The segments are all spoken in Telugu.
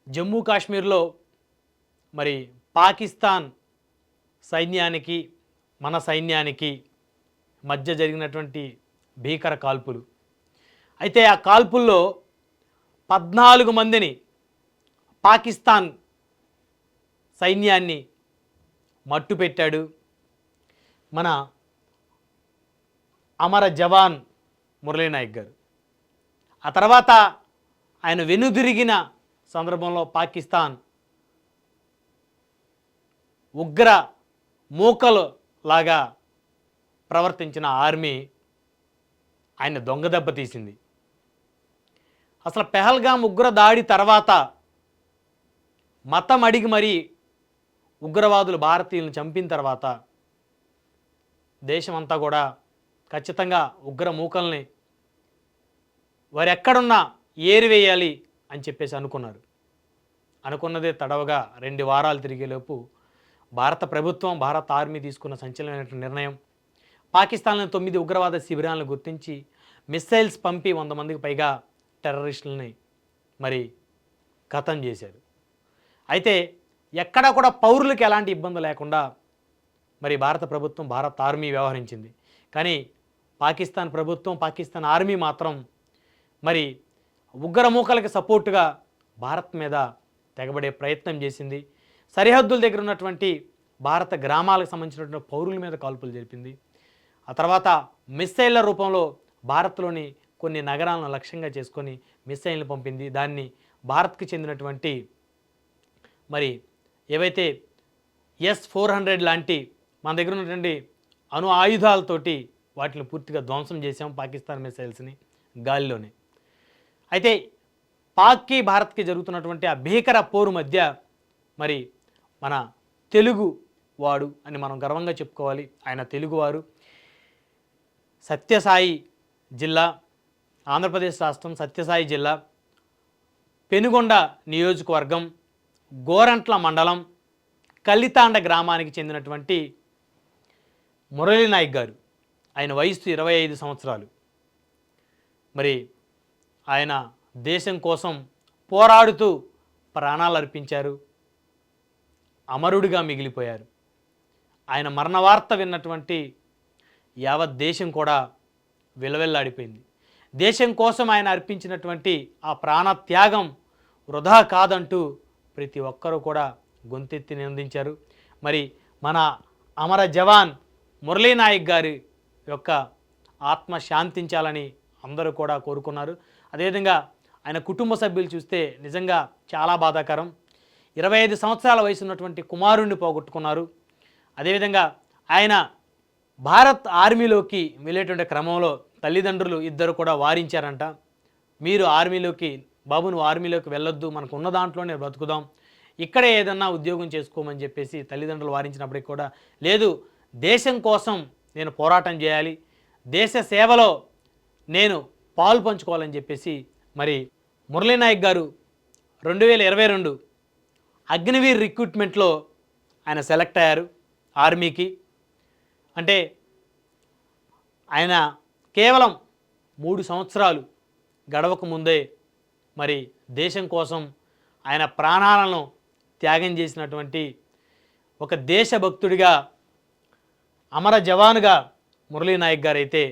జమ్మూ కాశ్మీర్లో మరి పాకిస్తాన్ సైన్యానికి మన సైన్యానికి మధ్య జరిగినటువంటి భీకర కాల్పులు. అయితే ఆ కాల్పుల్లో 14 మందిని పాకిస్తాన్ సైన్యాన్ని మట్టుపెట్టాడు మన అమర జవాన్ మురళీనాయక్ గారు. ఆ తర్వాత ఆయన వెనుదిరిగిన సందర్భంలో పాకిస్తాన్ ఉగ్ర మూకలు లాగా ప్రవర్తించిన ఆర్మీ ఆయన దొంగదెబ్బ తీసింది. అసలు పెహల్గాం ఉగ్ర దాడి తర్వాత మతం అడిగి మరీ ఉగ్రవాదులు భారతీయులను చంపిన తర్వాత దేశమంతా కూడా ఖచ్చితంగా ఉగ్ర మూకల్ని వారు ఎక్కడున్నా ఏరివేయాలి అని చెప్పేసి అనుకున్నారు. అనుకున్నదే తడవగా 2 వారాలు తిరిగేలోపు భారత ప్రభుత్వం, భారత ఆర్మీ తీసుకున్న సంచలనమైన నిర్ణయం, పాకిస్తాన్లోని 9 ఉగ్రవాద శిబిరాలను గుర్తించి మిస్సైల్స్ పంపి 100 మందికి పైగా టెర్రరిస్టులని మరి ఖతం చేశారు. అయితే ఎక్కడా కూడా పౌరులకు ఎలాంటి ఇబ్బంది లేకుండా మరి భారత ప్రభుత్వం, భారత ఆర్మీ వ్యవహరించింది. కానీ పాకిస్తాన్ ప్రభుత్వం, పాకిస్తాన్ ఆర్మీ మాత్రం మరి ఉగ్రమూకలకి సపోర్టుగా భారత్ మీద తెగబడే ప్రయత్నం చేసింది. సరిహద్దుల దగ్గర ఉన్నటువంటి భారత గ్రామాలకు సంబంధించినటువంటి పౌరుల మీద కాల్పులు జరిపింది. ఆ తర్వాత మిస్సైళ్ల రూపంలో భారత్లోని కొన్ని నగరాలను లక్ష్యంగా చేసుకొని మిస్సైల్ని పంపింది. దాన్ని భారత్కి చెందినటువంటి మరి ఏవైతే S-400 లాంటి మన దగ్గర ఉన్నటువంటి అణు ఆయుధాలతోటి వాటిని పూర్తిగా ధ్వంసం చేసాం, పాకిస్తాన్ మిసైల్స్ని గాలిలోనే. అయితే పాక్కి భారత్కి జరుగుతున్నటువంటి ఆ భీకర పోరు మధ్య మరి మన తెలుగు వాడు అని మనం గర్వంగా చెప్పుకోవాలి. ఆయన తెలుగువారు. సత్యసాయి జిల్లా, ఆంధ్రప్రదేశ్ రాష్ట్రం, సత్యసాయి జిల్లా, పెనుగొండ నియోజకవర్గం, గోరంట్ల మండలం, కలితాండ గ్రామానికి చెందినటువంటి మురళీనాయక్ గారు. ఆయన వయసు 25 సంవత్సరాలు. మరి ఆయన దేశం కోసం పోరాడుతూ ప్రాణాలు అర్పించారు, అమరుడిగా మిగిలిపోయారు. ఆయన మరణ వార్త విన్నటువంటి యావత్ దేశం కూడా విలవెల్లాడిపోయింది. దేశం కోసం ఆయన అర్పించినటువంటి ఆ ప్రాణ త్యాగం వృధా కాదంటూ ప్రతి ఒక్కరూ కూడా గొంతెత్తి నిందించారు. మరి మన అమర జవాన్ మురళీనాయక్ గారి యొక్క ఆత్మ శాంతించాలని అందరూ కూడా కోరుకున్నారు. అదేవిధంగా ఆయన కుటుంబ సభ్యులు చూస్తే నిజంగా చాలా బాధాకరం. 25 సంవత్సరాల వయసు ఉన్నటువంటి కుమారుణ్ణి పోగొట్టుకున్నారు. అదేవిధంగా ఆయన భారత్ ఆర్మీలోకి వెళ్ళేటువంటి క్రమంలో తల్లిదండ్రులు ఇద్దరు కూడా వారించారంట. మీరు ఆర్మీలోకి, బాబు నువ్వు ఆర్మీలోకి వెళ్ళొద్దు, మనకు ఉన్న దాంట్లోనే బ్రతుకుదాం, ఇక్కడే ఏదన్నా ఉద్యోగం చేసుకోమని చెప్పేసి తల్లిదండ్రులు వారించినప్పటికీ కూడా లేదు, దేశం కోసం నేను పోరాటం చేయాలి, దేశ సేవలో నేను పాలు పంచుకోవాలని చెప్పేసి మరి మురళీనాయక్ గారు 2022 అగ్నివీర్ రిక్రూట్మెంట్లో ఆయన సెలెక్ట్ అయ్యారు ఆర్మీకి. అంటే ఆయన కేవలం 3 సంవత్సరాలు గడవక ముందే మరి దేశం కోసం ఆయన ప్రాణాలను త్యాగం చేసినటువంటి ఒక దేశభక్తుడిగా, అమర జవానుగా మురళీనాయక్ గారు అయితే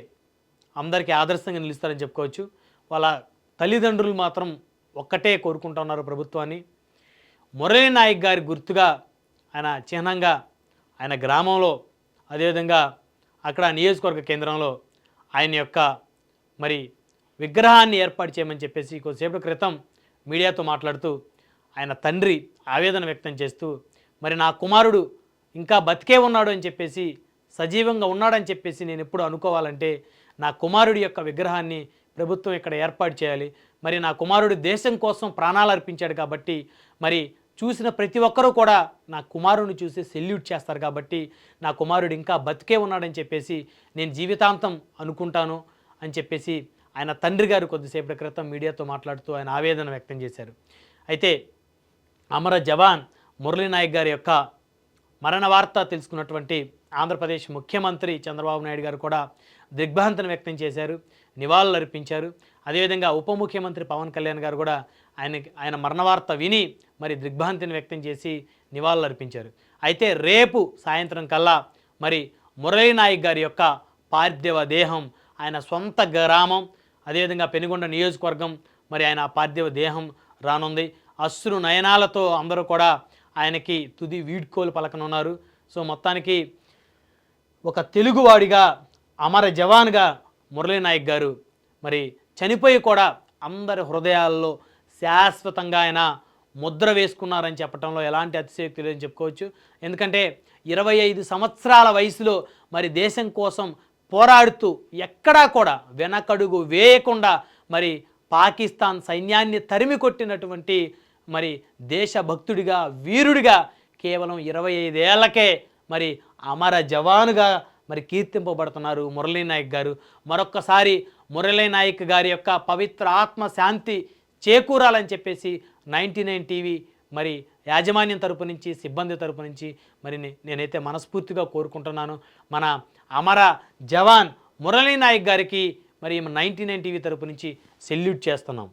అందరికీ ఆదర్శంగా నిలుస్తారని చెప్పుకోవచ్చు. వాళ్ళ తల్లిదండ్రులు మాత్రం ఒక్కటే కోరుకుంటున్నారు ప్రభుత్వాన్ని, మురళీనాయక్ గారి గుర్తుగా ఆయన చిహ్నంగా ఆయన గ్రామంలో, అదేవిధంగా అక్కడ నియోజకవర్గ కేంద్రంలో ఆయన యొక్క మరి విగ్రహాన్ని ఏర్పాటు చేయమని చెప్పేసి కొద్దిసేపటి క్రితం మీడియాతో మాట్లాడుతూ ఆయన తండ్రి ఆవేదన వ్యక్తం చేస్తూ మరి నా కుమారుడు ఇంకా బతికే ఉన్నాడు అని చెప్పేసి, సజీవంగా ఉన్నాడని చెప్పేసి నేను ఎప్పుడు అనుకోవాలంటే నా కుమారుడి యొక్క విగ్రహాన్ని ప్రభుత్వం ఇక్కడ ఏర్పాటు చేయాలి. మరి నా కుమారుడు దేశం కోసం ప్రాణాలు అర్పించాడు కాబట్టి మరి చూసిన ప్రతి ఒక్కరూ కూడా నా కుమారుడిని చూసి సెల్యూట్ చేస్తారు కాబట్టి నా కుమారుడు ఇంకా బతికే ఉన్నాడని చెప్పేసి నేను జీవితాంతం అనుకుంటాను అని చెప్పేసి ఆయన తండ్రి గారు కొద్దిసేపటి క్రితం మీడియాతో మాట్లాడుతూ ఆయన ఆవేదన వ్యక్తం చేశారు. అయితే అమర జవాన్ మురళీనాయక్ గారి యొక్క మరణ వార్త తెలుసుకున్నటువంటి ఆంధ్రప్రదేశ్ ముఖ్యమంత్రి చంద్రబాబు నాయుడు గారు కూడా దిగ్భ్రాంతిని వ్యక్తం చేశారు, నివాళులు అర్పించారు. అదేవిధంగా ఉప ముఖ్యమంత్రి పవన్ కళ్యాణ్ గారు కూడా ఆయన మరణ వార్త విని మరి దిగ్భ్రాంతిని వ్యక్తం చేసి నివాళులు అర్పించారు. అయితే రేపు సాయంత్రం కల్లా మరి మురళీ నాయక్ గారి యొక్క పార్థివ దేహం ఆయన సొంత గ్రామం, అదేవిధంగా పెనుగొండ నియోజకవర్గం మరి ఆయన పార్థివ దేహం రానుంది. అశ్రు నయనాలతో అందరూ కూడా ఆయనకి తుది వీడ్కోలు పలకనున్నారు. సో మొత్తానికి ఒక తెలుగువాడిగా అమర జవాన్గా మురళీ నాయక్ గారు మరి చనిపోయి కూడా అందరి హృదయాల్లో శాశ్వతంగా ఆయన ముద్ర వేసుకున్నారని చెప్పడంలో ఎలాంటి అతిశయోక్తి లేదని చెప్పుకోవచ్చు. ఎందుకంటే 25 సంవత్సరాల వయసులో మరి దేశం కోసం పోరాడుతూ ఎక్కడా కూడా వెనకడుగు వేయకుండా మరి పాకిస్తాన్ సైన్యాన్ని తరిమి కొట్టినటువంటి మరి దేశభక్తుడిగా వీరుడిగా కేవలం 25 ఏళ్లకే మరి అమర జవానుగా మరి కీర్తింపబడుతున్నారు మురళీ నాయక్ గారు. మరొక్కసారి మురళీ నాయక్ గారి యొక్క పవిత్ర ఆత్మ శాంతి చేకూరాలని చెప్పేసి 99 టీవీ మరి యాజమాన్యం తరపు నుంచి, సిబ్బంది తరపు నుంచి మరి నేనైతే మనస్ఫూర్తిగా కోరుకుంటున్నాను. మన అమర జవాన్ మురళీ నాయక్ గారికి మరి 99 టీవీ తరపు నుంచి సెల్యూట్ చేస్తున్నాం.